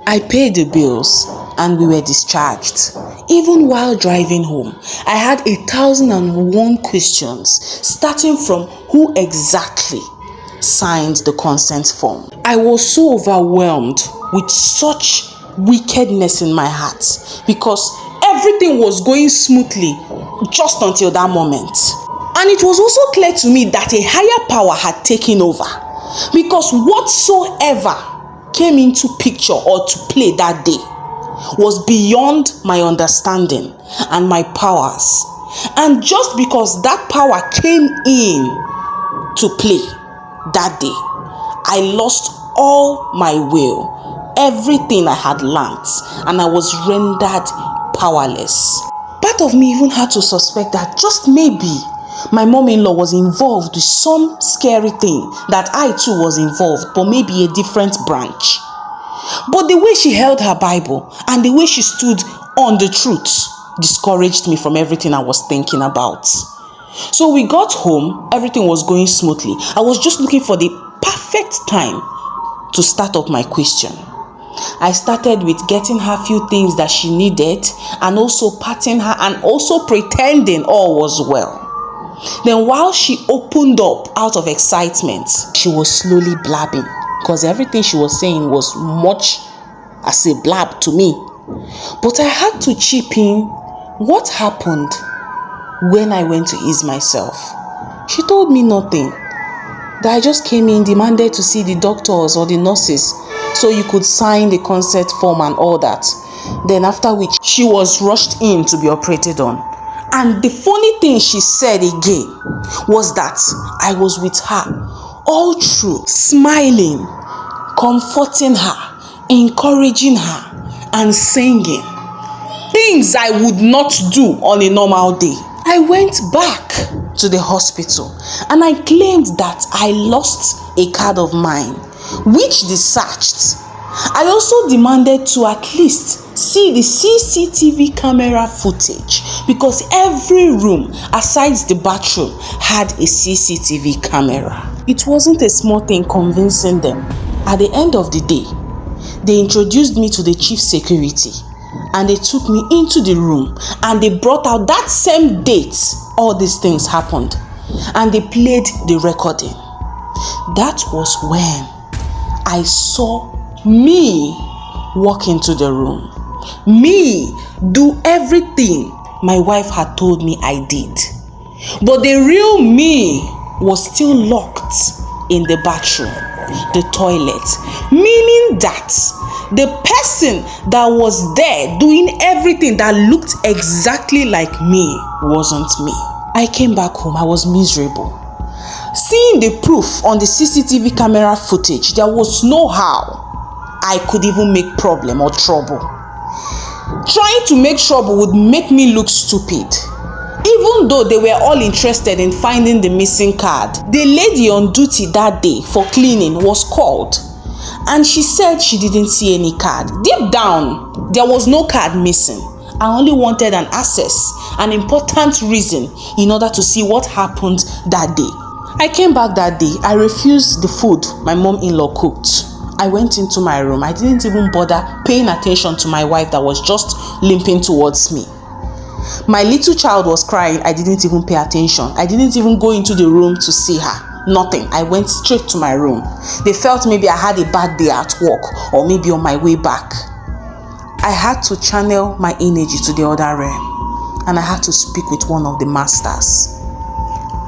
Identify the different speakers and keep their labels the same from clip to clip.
Speaker 1: I paid the bills and we were discharged. Even while driving home, I had 1,001 questions, starting from who exactly signed the consent form. I was so overwhelmed with such wickedness in my heart because everything was going smoothly just until that moment. And it was also clear to me that a higher power had taken over, because whatsoever came into picture or to play that day was beyond my understanding and my powers. And just because that power came in to play that day, I lost all my will, everything I had learnt, and I was rendered powerless. Part of me even had to suspect that just maybe my mom-in-law was involved with some scary thing, that I too was involved, but maybe a different branch. But the way she held her Bible and the way she stood on the truth discouraged me from everything I was thinking about. So we got home, everything was going smoothly. I was just looking for the perfect time to start up my question. I started with getting her a few things that she needed and also patting her and also pretending all was well. Then while she opened up out of excitement, she was slowly blabbing, because everything she was saying was much as a blab to me. But I had to chip in. What happened when I went to ease myself? She told me nothing. That I just came in, demanded to see the doctors or the nurses so you could sign the consent form and all that. Then after which she was rushed in to be operated on. And the funny thing she said again was that I was with her all through, smiling, comforting her, encouraging her, and singing. Things I would not do on a normal day. I went back to the hospital and I claimed that I lost a card of mine, which they searched. I also demanded to at least see the CCTV camera footage, because every room aside the bathroom had a CCTV camera. It wasn't a small thing convincing them. At the end of the day, they introduced me to the chief security and they took me into the room and they brought out that same date all these things happened and they played the recording. That was when I saw me walk into the room, me do everything my wife had told me I did, but the real me was still locked in the bathroom, the toilet, meaning that the person that was there doing everything that looked exactly like me wasn't me. I came back home, I was miserable. Seeing the proof on the CCTV camera footage, there was no how I could even make problem or trouble. Trying to make trouble would make me look stupid. Even though they were all interested in finding the missing card, the lady on duty that day for cleaning was called and she said she didn't see any card. Deep down, there was no card missing. I only wanted an access, an important reason in order to see what happened that day. I came back that day. I refused the food my mom-in-law cooked. I went into my room. I didn't even bother paying attention to my wife that was just limping towards me. My little child was crying. I didn't even pay attention. I didn't even go into the room to see her. Nothing. I went straight to my room. They felt maybe I had a bad day at work or maybe on my way back. I had to channel my energy to the other realm and I had to speak with one of the masters.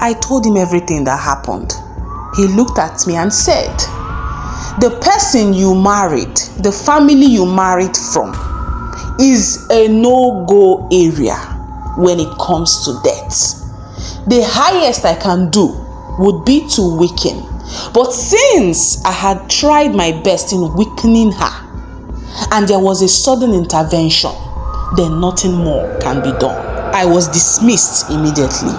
Speaker 1: I told him everything that happened. He looked at me and said, the person you married, the family you married from, is a no-go area when it comes to death. The highest I can do would be to weaken. But since I had tried my best in weakening her, and there was a sudden intervention, then nothing more can be done. I was dismissed immediately.